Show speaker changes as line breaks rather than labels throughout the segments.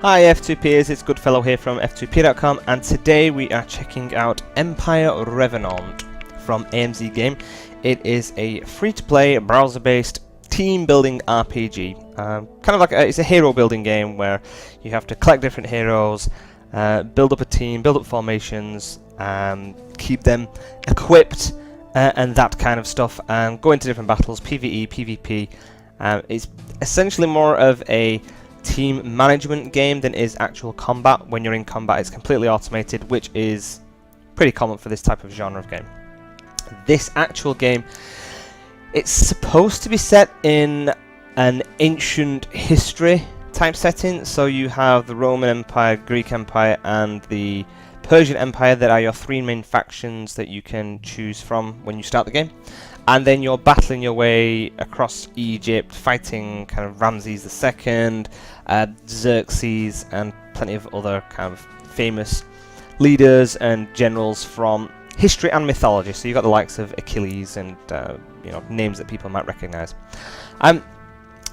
Hi F2Pers, it's Goodfellow here from F2P.com, and today we are checking out Empire Revenant from AMZ Game. It is a free-to-play, browser-based team-building RPG. Kind of like it's a hero building game where you have to collect different heroes, build up a team, build up formations, keep them equipped, and that kind of stuff, and go into different battles, PvE, PvP. It's essentially more of a team management game than is actual combat. When you're in combat, it's completely automated, which is pretty common for this type of genre of game. This actual game, it's supposed to be set in an ancient history type setting, so you have the Roman Empire, Greek Empire, and the Persian Empire that are your three main factions that you can choose from when you start the game. And then you're battling your way across Egypt, fighting kind of Ramses II, Xerxes, and plenty of other kind of famous leaders and generals from history and mythology. So you've got the likes of Achilles and names that people might recognize.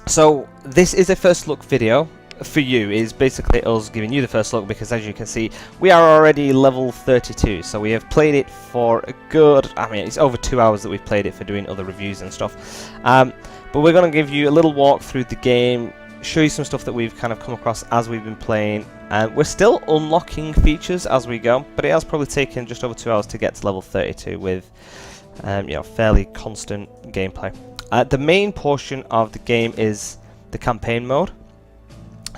So this is a first look video. For you is basically us giving you the first look, because as you can see we are already level 32, so we have played it for a good, it's over 2 hours that we've played it for doing other reviews and stuff, but we're going to give you a little walk through the game, show you some stuff that we've kind of come across as we've been playing, and we're still unlocking features as we go, but it has probably taken just over 2 hours to get to level 32 with fairly constant gameplay. The main portion of the game is the campaign mode.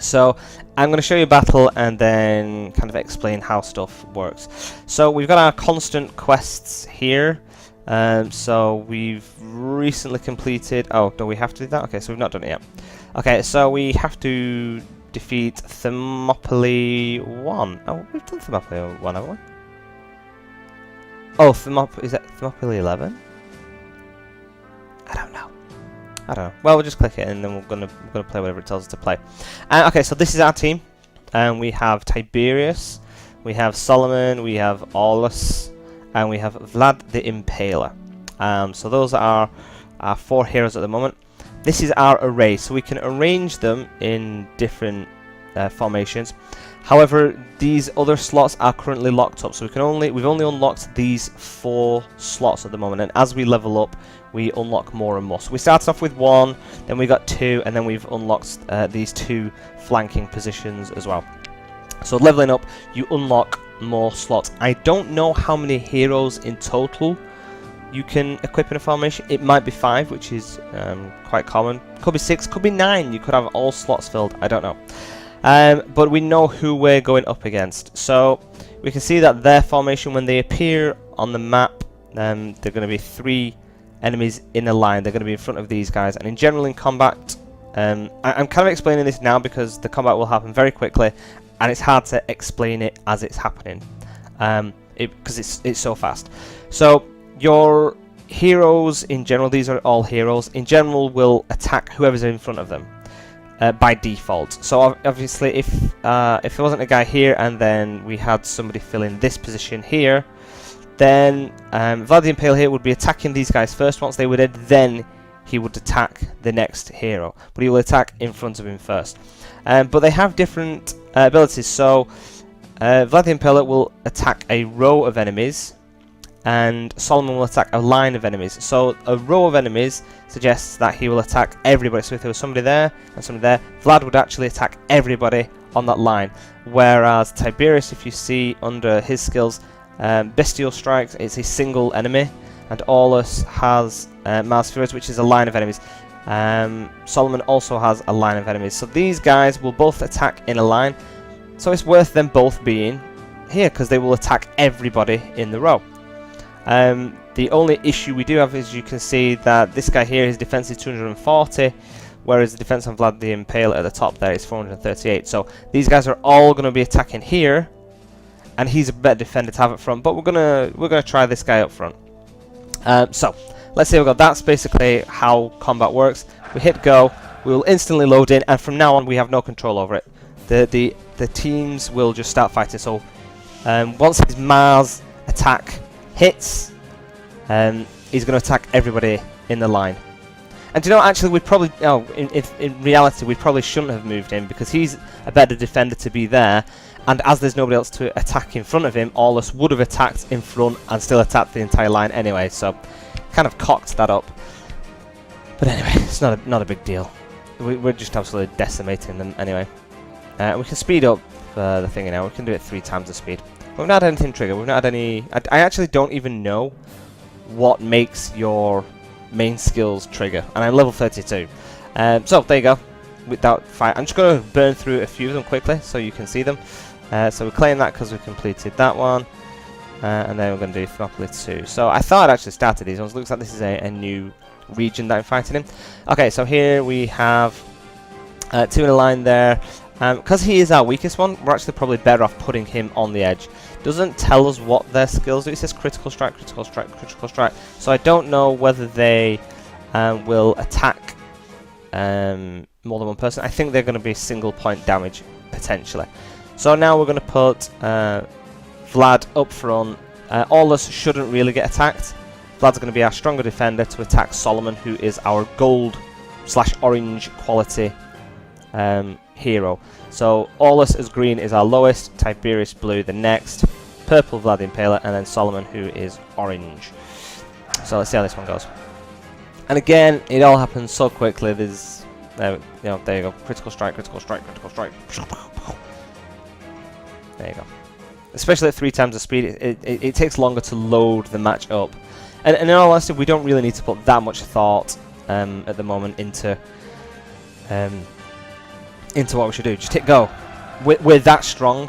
So I'm going to show you a battle and then kind of explain how stuff works. So we've got our constant quests here. So we've recently completed... Oh, do we have to do that? Okay, so we've not done it yet. Okay, so we have to defeat Thermopylae 1. Oh, we've done Thermopylae 1, haven't we? Oh, is that Thermopylae 11? I don't know. Well, we'll just click it and then we're gonna play whatever it tells us to play. Okay, so this is our team, and we have Tiberius, we have Solomon, we have Aulus, and we have Vlad the Impaler. So those are our four heroes at the moment. This is our array, so we can arrange them in different formations. However, these other slots are currently locked up, so we've only unlocked these 4 slots at the moment, and as we level up, we unlock more and more. So we started off with 1, then we got 2, and then we've unlocked these 2 flanking positions as well. So leveling up, you unlock more slots. I don't know how many heroes in total you can equip in a formation. It might be 5, which is quite common. Could be 6, could be 9. You could have all slots filled. I don't know. But we know who we're going up against. So we can see that their formation, when they appear on the map, they're going to be 3 enemies in a line. They're going to be in front of these guys. And in general, in combat, I'm kind of explaining this now because the combat will happen very quickly, and it's hard to explain it as it's happening, because it's so fast. So your heroes in general, these are all heroes in general, will attack whoever's in front of them. By default. So obviously if there wasn't a guy here and then we had somebody fill in this position here, then Vlad the Impaler here would be attacking these guys first. Once they were dead, then he would attack the next hero, but he will attack in front of him first. But they have different abilities. So Vlad the Impaler will attack a row of enemies, and Solomon will attack a line of enemies. So a row of enemies suggests that he will attack everybody. So if there was somebody there and somebody there, Vlad would actually attack everybody on that line. Whereas Tiberius, if you see under his skills, Bestial Strikes, it's a single enemy, and Aulus has Mars Furies, which is a line of enemies. Solomon also has a line of enemies. So these guys will both attack in a line. So it's worth them both being here, because they will attack everybody in the row. The only issue we do have is, you can see that this guy here, his defense is 240, whereas the defense on Vlad the Impaler at the top there is 438. So these guys are all going to be attacking here, and he's a better defender to have up front. But we're gonna try this guy up front. So let's see. That's basically how combat works. We hit go, we will instantly load in, and from now on we have no control over it. The teams will just start fighting. So once his Mars attack hits, he's going to attack everybody in the line. And do you know, actually, we probably... Oh, in reality, we probably shouldn't have moved him, because he's a better defender to be there, and as there's nobody else to attack in front of him, Aulus would have attacked in front and still attacked the entire line anyway, so kind of cocked that up. But anyway, it's not a big deal. We're just absolutely decimating them anyway. We can speed up the thing now. We can do it 3 times the speed. We've not had anything trigger. We've not had any... I actually don't even know what makes your main skills trigger. And I'm level 32. So, there you go. Without fight. I'm just going to burn through a few of them quickly so you can see them. So we claim that because we completed that one. And then we're going to do Thermopylae 2. So I thought I'd actually started these ones. Looks like this is a new region that I'm fighting in. Okay, so here we have 2 in a line there. Because he is our weakest one, we're actually probably better off putting him on the edge. Doesn't tell us what their skills do. It says critical strike, critical strike, critical strike. So I don't know whether they will attack more than one person. I think they're going to be single point damage, potentially. So now we're going to put Vlad up front. Aulus shouldn't really get attacked. Vlad's going to be our stronger defender to attack Solomon, who is our gold/orange quality hero. So Aulus as green is our lowest, Tiberius blue the next, purple Vlad the Impaler, and then Solomon, who is orange. So let's see how this one goes. And again, it all happens so quickly. There's, there you go, critical strike, critical strike, critical strike. There you go. Especially at 3 times the speed, it takes longer to load the match up. And in all honesty, we don't really need to put that much thought at the moment into what we should do. Just hit go. We're that strong.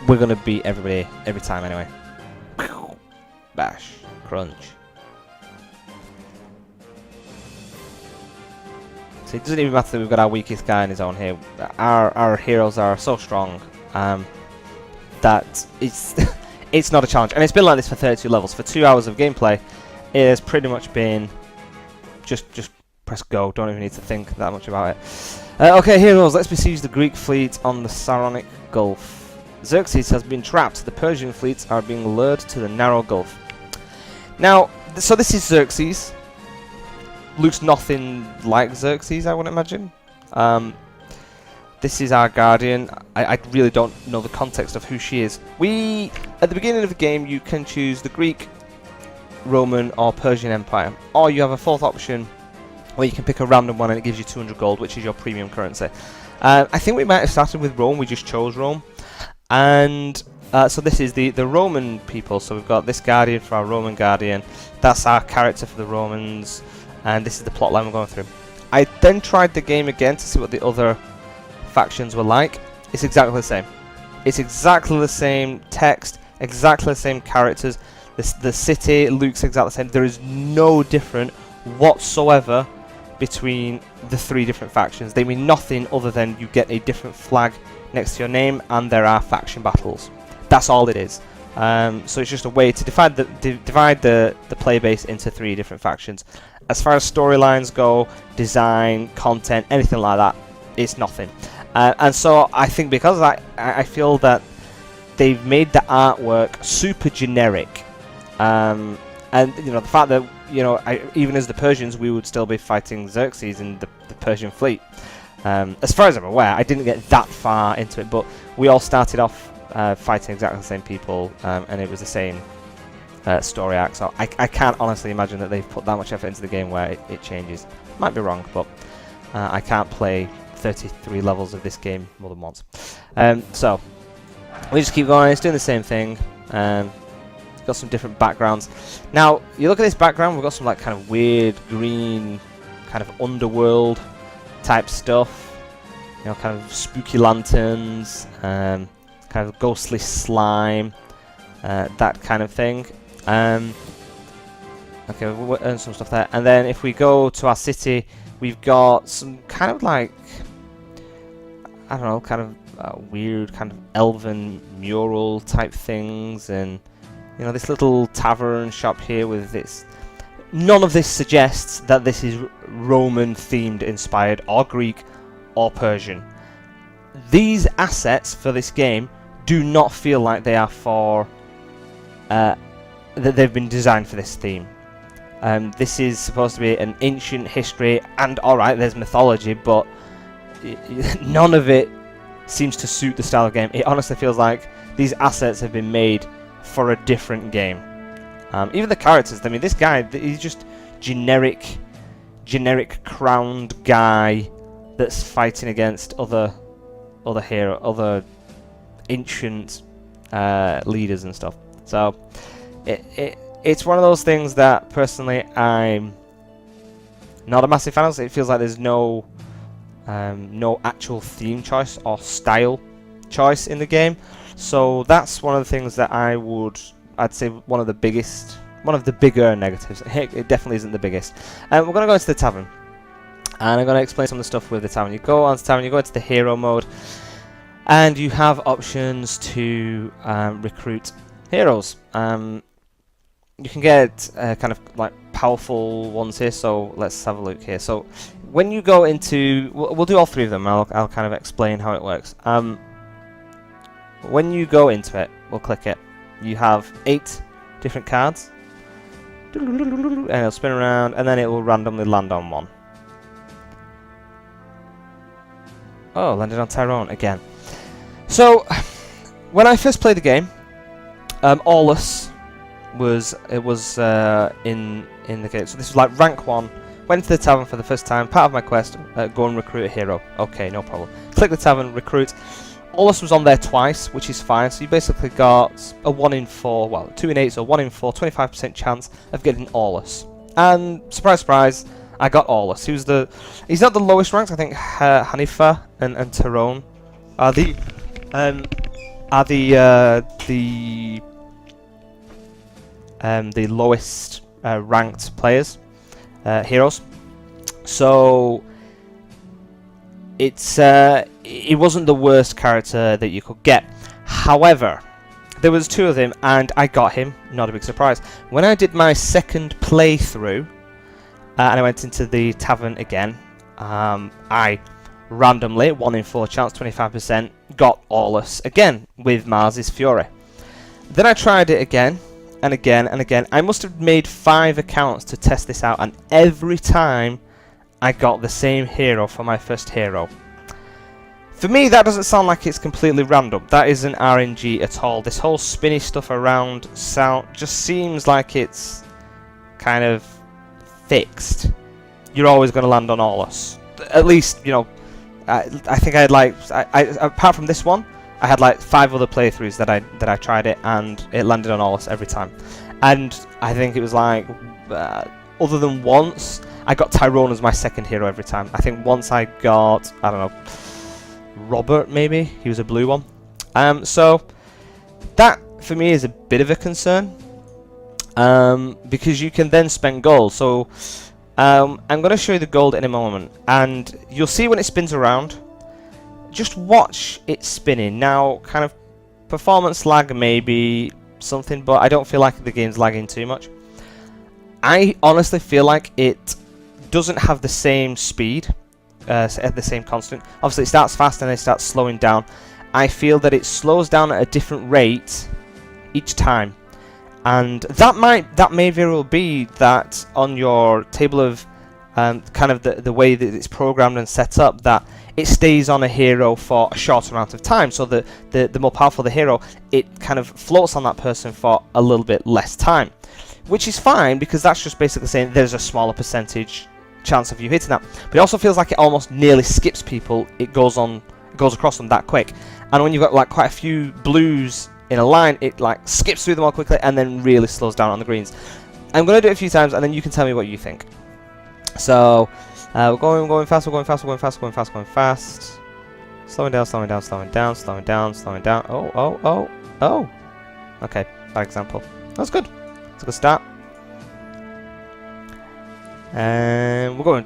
We're going to beat everybody every time anyway. Bash. Crunch. So it doesn't even matter that we've got our weakest guy in his own here. Our heroes are so strong that it's not a challenge. And it's been like this for 32 levels. For 2 hours of gameplay, it has pretty much been just press go. Don't even need to think that much about it. Okay, heroes, let's besiege the Greek fleet on the Saronic Gulf. Xerxes has been trapped. The Persian fleets are being lured to the narrow gulf. Now, so this is Xerxes. Looks nothing like Xerxes, I would imagine. This is our guardian. I really don't know the context of who she is. At the beginning of the game, you can choose the Greek, Roman, or Persian Empire. Or you have a 4th option, where you can pick a random one and it gives you 200 gold, which is your premium currency. I think we might have started with Rome, we just chose Rome. And so this is the Roman people, so we've got this Guardian for our Roman Guardian, that's our character for the Romans, and this is the plotline we're going through. I then tried the game again to see what the other factions were like. It's exactly the same. It's exactly the same text, exactly the same characters, the city looks exactly the same, there is no different whatsoever between the 3 different factions. They mean nothing other than you get a different flag next to your name and there are faction battles. That's all it is. So it's just a way to divide the player base into 3 different factions. As far as storylines go, design, content, anything like that, it's nothing. And so I think because of that, I feel that they've made the artwork super generic. And the fact that even as the Persians, we would still be fighting Xerxes in the Persian fleet. As far as I'm aware, I didn't get that far into it, but we all started off fighting exactly the same people, and it was the same story arc. So I can't honestly imagine that they've put that much effort into the game where it changes. Might be wrong, but I can't play 33 levels of this game more than once. So we just keep going. It's doing the same thing. Got some different backgrounds. Now, you look at this background, we've got some like kind of weird green, kind of underworld type stuff. Kind of spooky lanterns, kind of ghostly slime, that kind of thing. Okay, we'll earn some stuff there. And then if we go to our city, we've got some kind of like, I don't know, kind of weird kind of elven mural type things, and this little tavern shop here with this. None of this suggests that this is Roman themed, inspired, or Greek, or Persian. These assets for this game do not feel like they are for that they've been designed for this theme. This is supposed to be an ancient history, and alright, there's mythology, but none of it seems to suit the style of game. It honestly feels like these assets have been made for a different game. Even the characters, I mean, this guy, he's just generic crowned guy that's fighting against other ancient leaders and stuff. So it's one of those things that personally I'm not a massive fan of. It feels like there's no actual theme choice or style choice in the game. So that's one of the things that I'd say one of the bigger negatives. It definitely isn't the biggest. We're going to go into the tavern, and I'm going to explain some of the stuff with the tavern. You go on to the tavern, you go into the hero mode, and you have options to recruit heroes. You can get kind of like powerful ones here, so let's have a look here. So when you go into, we'll do all three of them. I'll kind of explain how it works. When you go into it, we'll click it. You have 8 different cards, and it'll spin around, and then it will randomly land on one. Oh, landed on Tyrone again. So when I first played the game, Aulus was in the game. So this was like rank 1. Went to the tavern for the first time. Part of my quest, go and recruit a hero. Okay, no problem. Click the tavern, recruit. Aulus was on there twice, which is fine. So you basically got a 1 in 4, well, 2 in 8, so 1 in 4, 25% chance of getting Aulus. And surprise, surprise, I got Aulus. He's not the lowest ranked. I think Hanifa and Tyrone are the lowest ranked players, heroes. So it wasn't the worst character that you could get. However, there was 2 of them, and I got him. Not a big surprise. When I did my second playthrough, and I went into the tavern again, I randomly, 1 in 4 chance, 25%, got Aulus again with Mars's Fury. Then I tried it again, and again, and again. I must have made 5 accounts to test this out, and every time I got the same hero for my first hero. For me, that doesn't sound like it's completely random. That isn't RNG at all. This whole spinny stuff around just seems like it's kind of fixed. You're always going to land on Aulus. At least, you know, I think I had like, apart from this one, I had like 5 other playthroughs that I tried it, and it landed on Aulus every time. And I think it was like, other than once, I got Tyrone as my second hero every time. I think once I got, I don't know, Robert maybe? He was a blue one. So that for me is a bit of a concern, because you can then spend gold. So I'm going to show you the gold in a moment, and you'll see when it spins around. Just watch it spinning. Now, kind of performance lag maybe something, but I don't feel like the game's lagging too much. I honestly feel like it doesn't have the same speed, at the same constant. Obviously it starts fast and then it starts slowing down. I feel that it slows down at a different rate each time, and that may very well be that on your table of kind of the way that it's programmed and set up, that it stays on a hero for a short amount of time. So the more powerful the hero, it kind of floats on that person for a little bit less time, which is fine, because that's just basically saying there's a smaller percentage chance of you hitting that. But it also feels like it almost nearly skips people. It goes across them that quick, and when you've got like quite a few blues in a line, it like skips through them all quickly and then really slows down on the greens. I'm going to do it a few times, and then you can tell me what you think. So we're going fast, we're going fast, we're going fast, going fast, going fast. Slowing down, slowing down, slowing down, slowing down, slowing down. Oh. Okay, bad example. That's good. It's a good start. And we're going.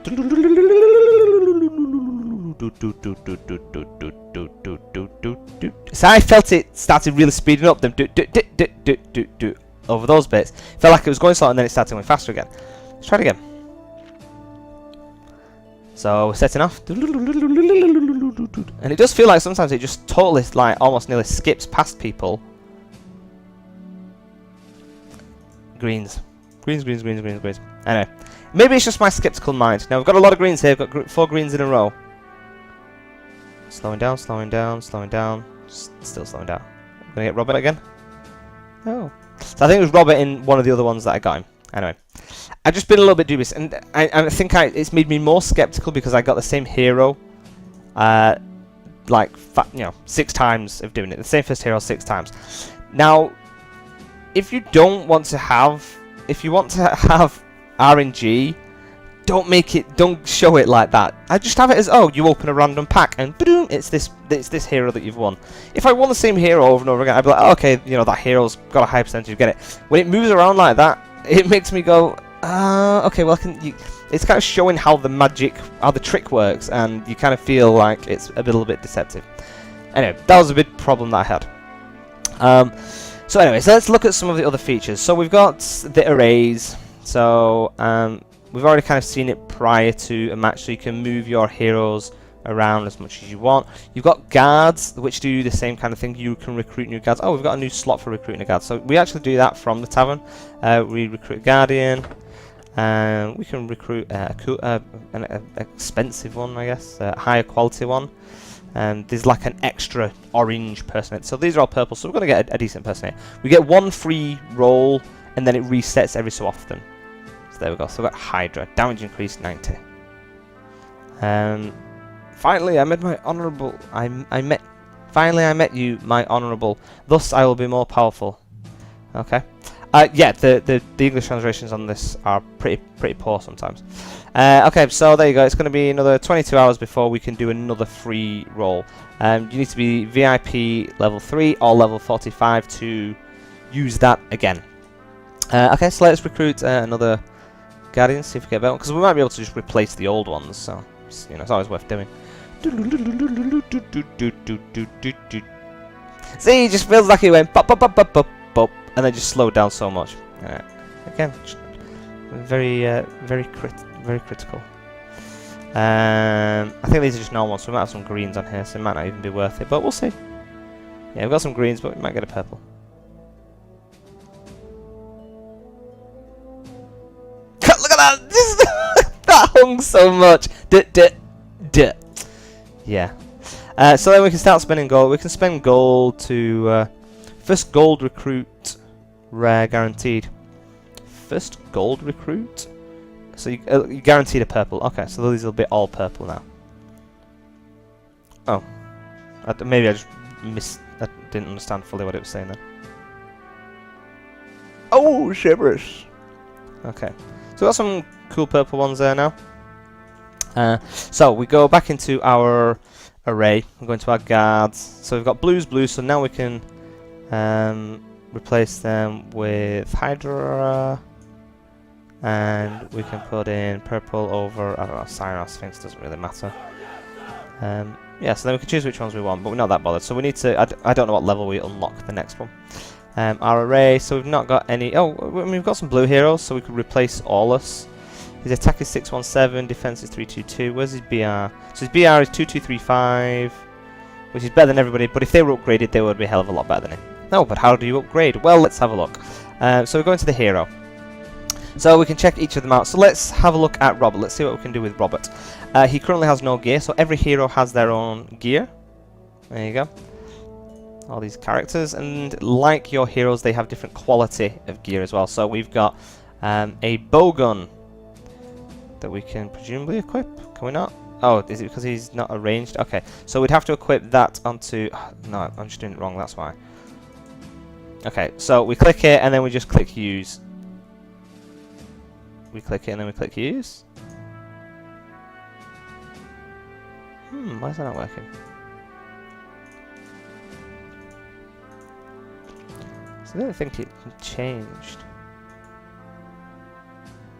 So I felt it started really speeding up. Them over those bits. Felt like it was going slow, and then it started going faster again. Let's try it again. So we're setting off, and it does feel like sometimes it just totally, like, almost nearly skips past people. Greens. Greens, greens, greens, greens, greens. Anyway, maybe it's just my skeptical mind. Now we've got a lot of greens here. We've got 4 greens in a row. Slowing down, slowing down, slowing down. Still slowing down. I'm gonna get Robert again. Oh. So I think it was Robert in one of the other ones that I got him. Anyway, I've just been a little bit dubious, and I think it's made me more skeptical because I got the same hero, like 6 times of doing it. The same first hero 6 times. Now, if you don't want to have, if you want to have RNG, don't show it like that. I just have it as, oh, you open a random pack and boom, it's this hero that you've won. If I won the same hero over and over again, I'd be like, oh, okay, you know, that hero's got a high percentage of get it. When it moves around like that, it makes me go, okay, well, it's kind of showing how the trick works, and you kind of feel like it's a little bit deceptive. Anyway, that was a big problem that I had. So anyway, so let's look at some of the other features. So we've got the arrays. So we've already kind of seen it prior to a match, so you can move your heroes around as much as you want. You've got guards, which do the same kind of thing. You can recruit new guards. Oh, we've got a new slot for recruiting a guard. So we actually do that from the tavern. We recruit a guardian, and we can recruit an expensive one, I guess, a higher quality one. And there's like an extra orange person. So these are all purple, so we're going to get a decent person here. We get 1 free roll, and then it resets every so often. So there we go. So we've got Hydra. Damage increase 90. Finally, I met my honourable. Finally, I met you, my honourable. Thus, I will be more powerful. Okay. Yeah, the English translations on this are pretty poor sometimes. Okay, so there you go. It's going to be another 22 hours before we can do another free roll. You need to be VIP level 3 or level 45 to use that again. Okay, so let's recruit another guardian. See if we get better, because we might be able to just replace the old ones. So you know, it's always worth doing. See, it just feels like it went pop, pop, pop, pop, pop, pop, and then just slowed down so much. Again, very critical. I think these are just normal ones, so we might have some greens on here, so it might not even be worth it, but we'll see. Yeah, we've got some greens, but we might get a purple. Look at that! That hung so much. Yeah. So then we can start spending gold. We can spend gold to first gold recruit, rare guaranteed. First gold recruit. So you guaranteed a purple. Okay, so these will be all purple now. Oh, maybe I just I didn't understand fully what it was saying then. Oh, shivers. Okay, so we've got some cool purple ones there now. So we go back into our array. We're going to our guards. So we've got blues, so now we can replace them with Hydra, and we can put in purple over, I don't know, Cyros. Things doesn't really matter. Yeah, so then we can choose which ones we want, but we're not that bothered. So we need to, I don't know what level we unlock the next one. Our array, so we've not got any, oh, we've got some blue heroes, so we could replace Aulus. His attack is 617, defense is 322. Where's his BR? So his BR is 2235, which is better than everybody, but if they were upgraded, they would be a hell of a lot better than him. No, but how do you upgrade? Well, let's have a look. So we're going to the hero. So we can check each of them out. So let's have a look at Robert. Let's see what we can do with Robert. He currently has no gear, so every hero has their own gear. There you go. All these characters, and like your heroes, they have different quality of gear as well. So we've got a bowgun that we can presumably equip. Can we not? Oh, is it because he's not arranged? Okay, so we'd have to equip that onto... no, I'm just doing it wrong, that's why. Okay, so we click it, and then we just click use. We click it, and then we click use. Why is that not working? So I don't think it changed.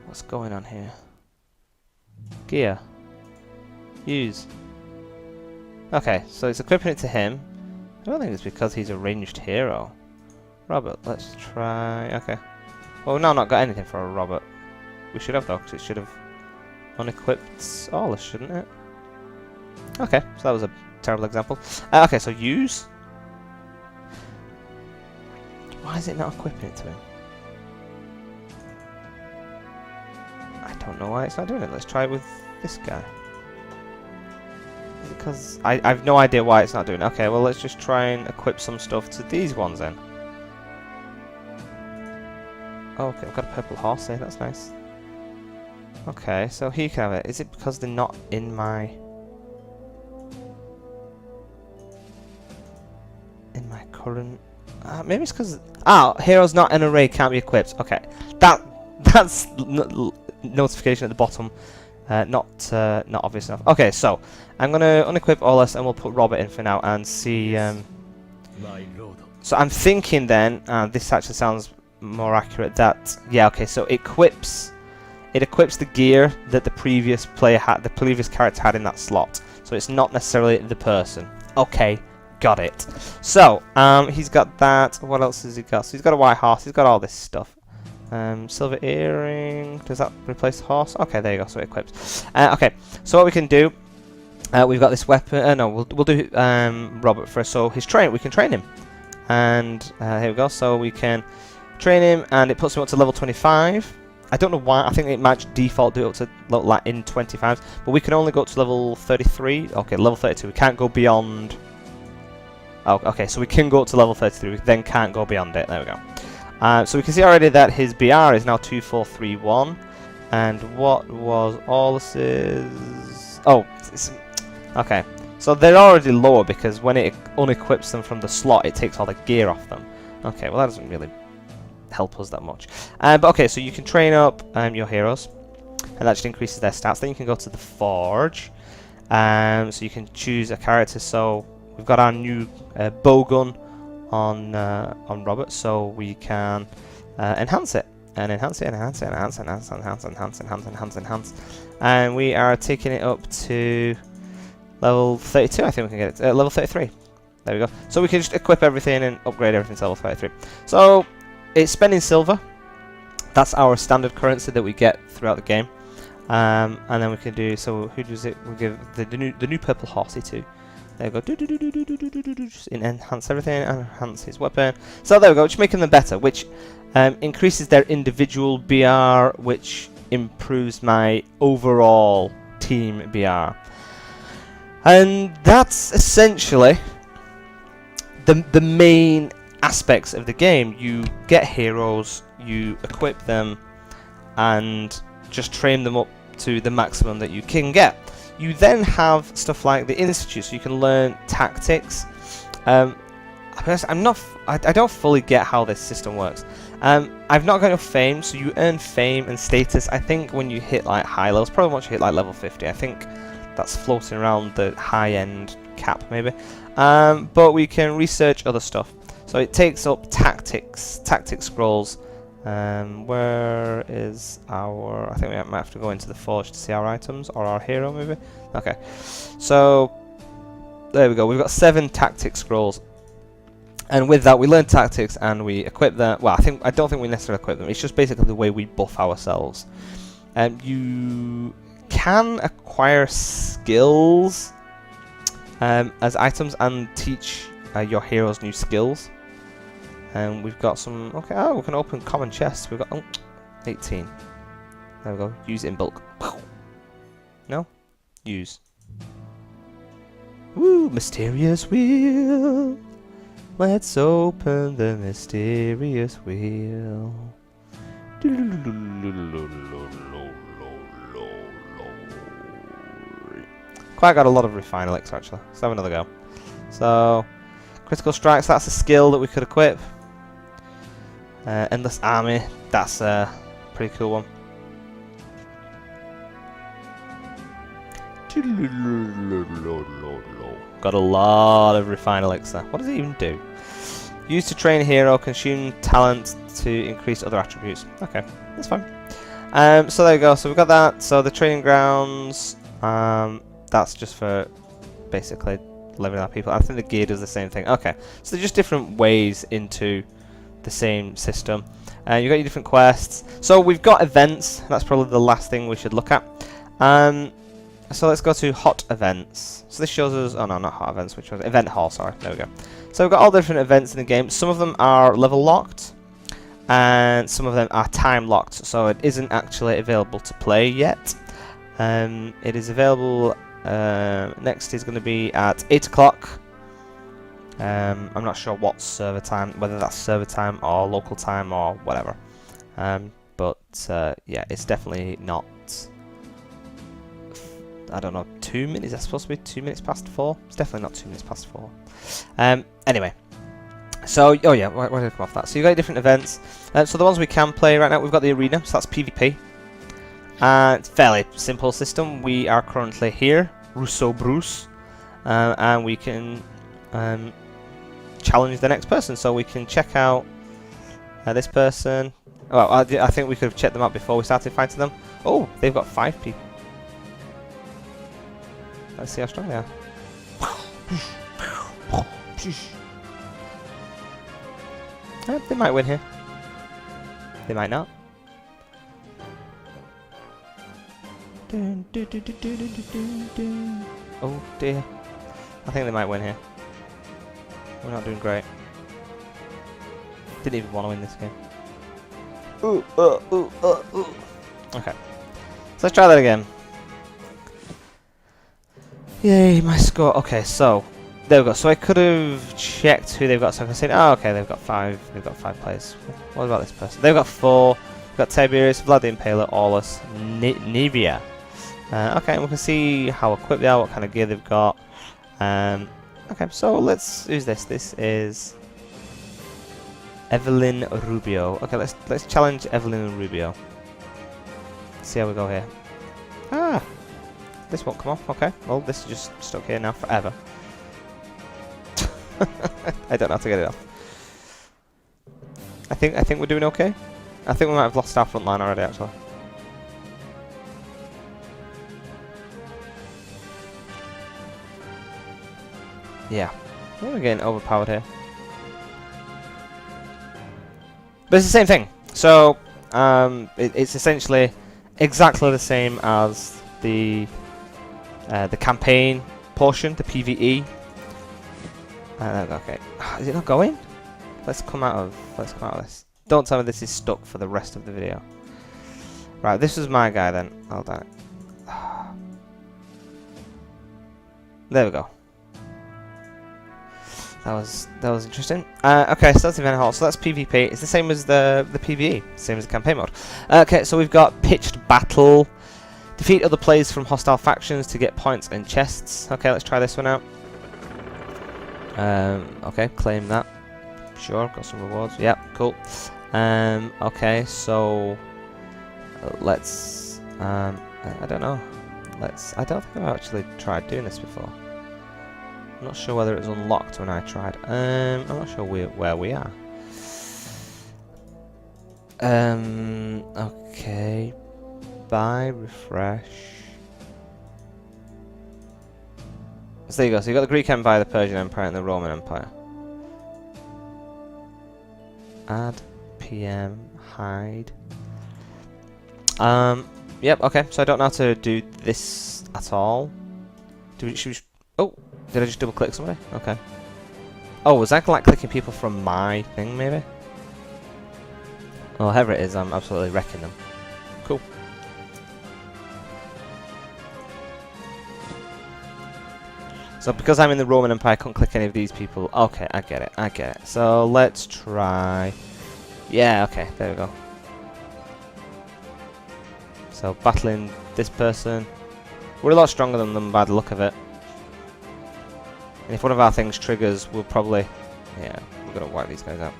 What's going on here? Gear. Use. Okay, so it's equipping it to him. I don't think it's because he's a ranged hero. Robert, let's try... okay. Well, we've now not got anything for a Robert. We should have though, because it should have unequipped Aulus, shouldn't it? Okay, so that was a terrible example. Okay, so use. Why is it not equipping it to him? don't know why it's not doing it. Let's try it with this guy. Because I've no idea why it's not doing it. Okay, well let's just try and equip some stuff to these ones then. Oh, okay, I've got a purple horse here, that's nice. Okay, so he can have it. Is it because they're not in my... current... maybe it's because... heroes not in array can't be equipped. Okay, that's notification at the bottom. Not obvious enough. Okay, so I'm gonna unequip all this and we'll put Robert in for now and see. So I'm thinking then, this actually sounds more accurate. That okay. So it equips the gear that the previous player had, the previous character had in that slot. So it's not necessarily the person. Okay, got it. So he's got that. What else has he got? So he's got a white horse. He's got all this stuff. Silver earring. Does that replace the horse? Okay, there you go. So it equips. Okay, so what we can do, we've got this weapon. No, we'll do Robert first. So his we can train him, and here we go. So we can train him, and it puts him up to level 25. I don't know why. I think it might default do it up to like in 25s, but we can only go up to level 33. Okay, level 32. We can't go beyond. Oh, okay, so we can go up to level 33. We then can't go beyond it. There we go. So we can see already that his BR is now 2431, and what was Aulus's? Oh, okay. So they're already lower because when it unequips them from the slot, it takes all the gear off them. Okay, well that doesn't really help us that much. But okay, so you can train up your heroes, and that just increases their stats. Then you can go to the forge, so you can choose a character. So we've got our new bowgun on Robert, so we can enhance it, and enhance, and we are taking it up to level 32. I think we can get it to level 33. There we go. So we can just equip everything and upgrade everything to level 33. So it's spending silver. That's our standard currency that we get throughout the game, and then we can do. So who does it? We give the new purple horsey to. There we go. Just enhance everything and enhance his weapon. So there we go. Just making them better, which increases their individual BR, which improves my overall team BR. And that's essentially the main aspects of the game. You get heroes, you equip them, and just train them up to the maximum that you can get. You then have stuff like the Institute, so you can learn tactics. I don't fully get how this system works. I've not got enough fame, so you earn fame and status, I think, when you hit like high levels. Probably once you hit like level 50. I think that's floating around the high-end cap, maybe. But we can research other stuff. So it takes up tactic scrolls. Where is our... I think we might have to go into the forge to see our items, or our hero maybe. Okay, so there we go. We've got 7 tactic scrolls, and with that we learn tactics and we equip them. Well, I don't think we necessarily equip them. It's just basically the way we buff ourselves. You can acquire skills as items and teach your heroes new skills. And we've got some... Okay, we can open common chests. We've got 18. There we go. Use in bulk. No? Use. Woo! Mysterious wheel. Let's open the mysterious wheel. Quite got a lot of refine elixir actually. Let's have another go. So, critical strikes, that's a skill that we could equip. Endless army, that's a pretty cool one. Got a lot of refine elixir. What does it even do? Used to train a hero, consume talent to increase other attributes. Okay, that's fine. So there you go. So we've got that. So the training grounds, that's just for basically leveling up people. I think the gear does the same thing. Okay, so they're just different ways into the same system. You've got your different quests. So we've got events. That's probably the last thing we should look at. So let's go to hot events. So this shows us... Oh no, not hot events. Which was event hall, sorry. There we go. So we've got all the different events in the game. Some of them are level locked. and some of them are time locked, so it isn't actually available to play yet. It is available. Next is going to be at 8 o'clock. I'm not sure what server time, whether that's server time or local time or whatever. But yeah, it's definitely not. I don't know, 2 minutes. Is that supposed to be 2 minutes past 4? It's definitely not 2 minutes past 4. Anyway. So, oh yeah, why did I come off that? So you've got different events. So the ones we can play right now, we've got the arena, so that's PvP. It's a fairly simple system. We are currently here, Rousseau Bruce, and we can challenge the next person. So we can check out this person. Well, I think we could have checked them out before we started fighting them. Oh, they've got 5 people. Let's see how strong they are. They might win here. They might not. Oh dear. I think they might win here. We're not doing great. Didn't even want to win this game. Okay. So let's try that again. Yay, my score. Okay, so there we go. So I could have checked who they've got, so I can say, oh, okay, they've got 5. They've got 5 players. What about this person? They've got 4. We've got Tiberius, Vlad the Impaler, Aulus, Nivea. Okay, and we can see how equipped they are, what kind of gear they've got. Okay, so let's use this. This is Evelyn Rubio. Okay, let's challenge Evelyn Rubio. See how we go here. Ah, this won't come off. Okay, well this is just stuck here now forever. I don't know how to get it off. I think we're doing okay. I think we might have lost our front line already, actually. Yeah, we're getting overpowered here. But it's the same thing. So it's essentially exactly the same as the campaign portion, the PvE. Okay, is it not going? Let's come out of this. Don't tell me this is stuck for the rest of the video. Right, this is my guy then. Hold on. There we go. That was interesting. Okay, so that's the event hall. So that's PvP. It's the same as the PvE, same as the campaign mode. Okay, so we've got pitched battle. Defeat other players from hostile factions to get points and chests. Okay, let's try this one out. Okay, claim that. Sure, got some rewards. Yep, cool. Okay, so let's. I don't know. I don't think I've actually tried doing this before. I'm not sure whether it was unlocked when I tried. I'm not sure where we are. Okay. Buy, refresh. So there you go. So you got the Greek Empire, the Persian Empire, and the Roman Empire. Add, PM, hide. Yep. Okay. So I don't know how to do this at all. Should we? Oh. Did I just double click somebody? Okay. Oh, was that like clicking people from my thing, maybe? Well, whoever it is, I'm absolutely wrecking them. Cool. So because I'm in the Roman Empire, I couldn't click any of these people. Okay, I get it. So let's try. Yeah, okay, there we go. So battling this person. We're a lot stronger than them by the look of it. And if one of our things triggers, we'll probably... Yeah, we're going to wipe these guys out.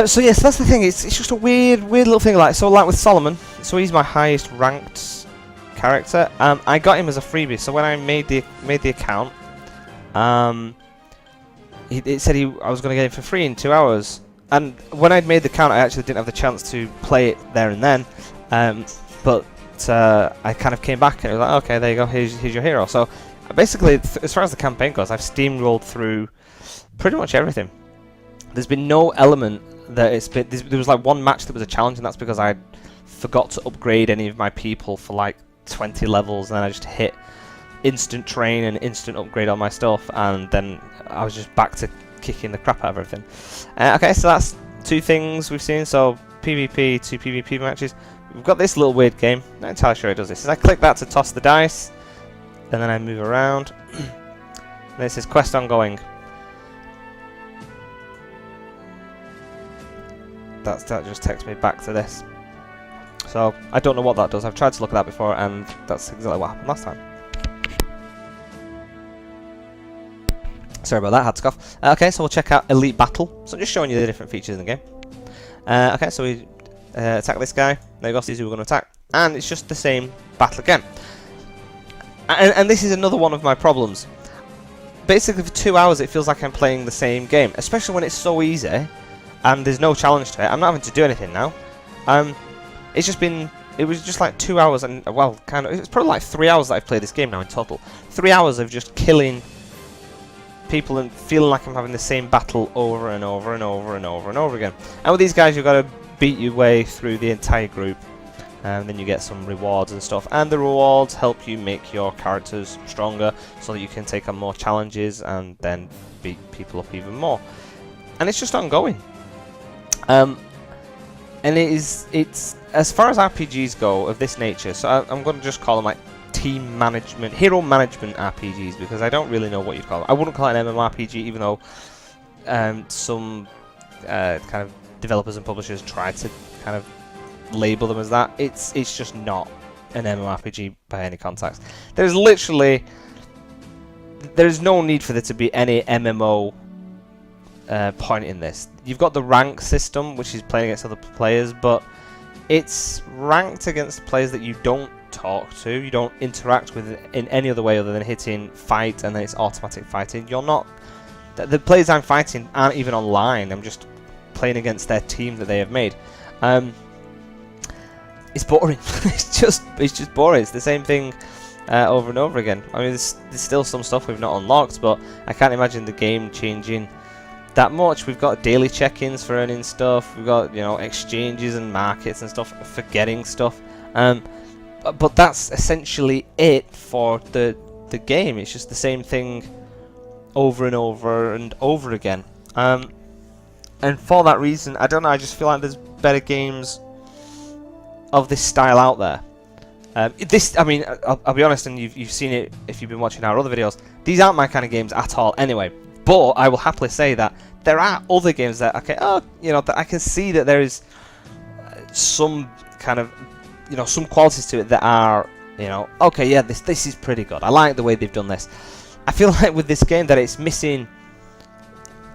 So yes, that's the thing. It's just a weird little thing. Like with Solomon. So he's my highest ranked character. I got him as a freebie. So when I made the account, it said I was going to get him for free in 2 hours. And when I'd made the account, I actually didn't have the chance to play it there and then. But I kind of came back and it was like, okay, there you go, here's your hero. So basically, as far as the campaign goes, I've steamrolled through pretty much everything. There's been no element that it's been. There was like one match that was a challenge, and that's because I forgot to upgrade any of my people for like 20 levels, and then I just hit instant train and instant upgrade on my stuff, and then I was just back to kicking the crap out of everything. Okay, so that's 2 things we've seen. So PvP to PvP matches. We've got this little weird game. Not entirely sure it does this. I click that to toss the dice, and then I move around. And it says quest ongoing. That just takes me back to this. So I don't know what that does. I've tried to look at that before, and that's exactly what happened last time. Sorry about that, had to cough. Okay, so we'll check out Elite Battle. So just showing you the different features in the game. Okay, so we attack this guy. There you go, see who we're going to attack. And it's just the same battle again. And this is another one of my problems. Basically for 2 hours it feels like I'm playing the same game. Especially when it's so easy and there's no challenge to it. I'm not having to do anything now. It's just been... It was just like 2 hours and... Well, kind of... It's probably like 3 hours that I've played this game now in total. 3 hours of just killing people and feeling like I'm having the same battle over and over and over and over and over again. And with these guys you've got to beat your way through the entire group, and then you get some rewards and stuff, and the rewards help you make your characters stronger so that you can take on more challenges and then beat people up even more. And it's just ongoing. And it's as far as RPGs go of this nature, so I'm going to just call them like team management, hero management RPGs, because I don't really know what you'd call them. I wouldn't call it an MMORPG, even though some kind of developers and publishers try to kind of label them as that. It's just not an MMORPG by any context. There's no need for there to be any MMO point in this. You've got the rank system, which is playing against other players, but it's ranked against players that you don't talk to, you don't interact with in any other way other than hitting fight, and then it's automatic fighting. You're not... The players I'm fighting aren't even online. I'm just playing against their team that they have made. It's boring. it's just boring. It's the same thing over and over again. I mean, there's still some stuff we've not unlocked, but I can't imagine the game changing that much. We've got daily check-ins for earning stuff. We've got, you know, exchanges and markets and stuff for getting stuff. But that's essentially it for the game. It's just the same thing over and over and over again. And for that reason, I don't know, I just feel like there's better games of this style out there. I mean, I'll be honest, and you've seen it if you've been watching our other videos. These aren't my kind of games at all anyway. But I will happily say that there are other games that, that I can see that there is some kind of, some qualities to it that are, okay, yeah, this is pretty good. I like the way they've done this. I feel like with this game that it's missing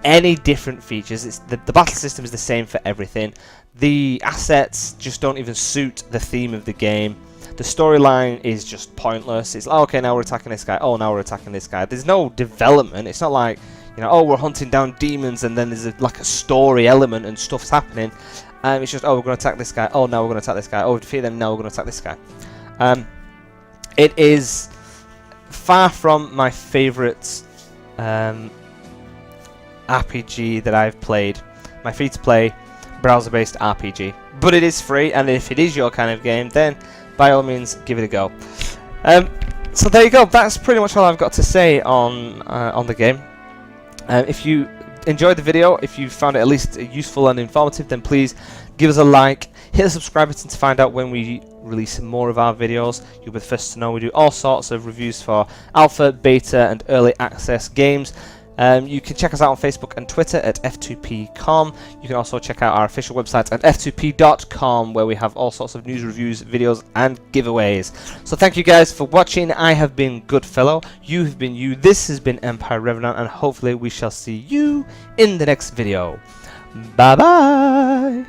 any different features. It's the battle system is the same for everything. The assets just don't even suit the theme of the game. The storyline is just pointless. It's like, okay, now we're attacking this guy. Oh, now we're attacking this guy. There's no development. It's not like, oh, we're hunting down demons and then there's like a story element and stuff's happening. It's just, oh, we're going to attack this guy. Oh, now we're going to attack this guy. Oh, we defeat them. Now we're going to attack this guy. It is far from my favourite RPG that I've played. My free-to-play browser-based RPG. But it is free, and if it is your kind of game, then by all means, give it a go. So there you go. That's pretty much all I've got to say on the game. If you enjoyed the video, if you found it at least useful and informative, then please give us a like. Hit the subscribe button to find out when we release more of our videos. You'll be the first to know. We do all sorts of reviews for alpha, beta, and early access games. You can check us out on Facebook and Twitter at f2p.com. You can also check out our official website at f2p.com, where we have all sorts of news, reviews, videos, and giveaways. So thank you guys for watching. I have been Goodfellow. You have been you. This has been Empire Revenant, and hopefully we shall see you in the next video. Bye bye.